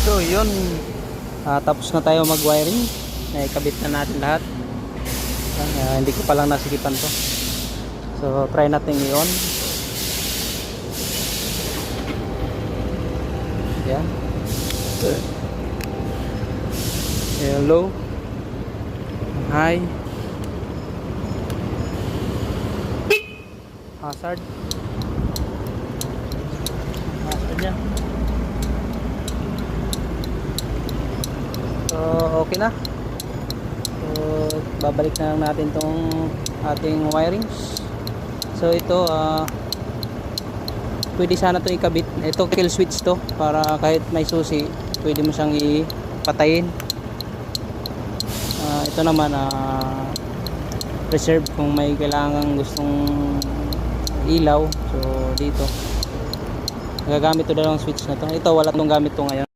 So yun, tapos na tayo mag wiring, naikabit na natin lahat. Hindi ko pa lang nasikipan to, so try natin i-on. Yan. Hello, high, hazard yan. So okay na. So babalik na lang natin tong ating wirings. So ito pwede sana itong ikabit. Ito kill switch to, para kahit may susi pwede mo siyang ipatayin. Ito naman reserve kung may kailangan gustong ilaw. So dito gagamit to dalawang switch na to. Ito wala tong gamit to ngayon.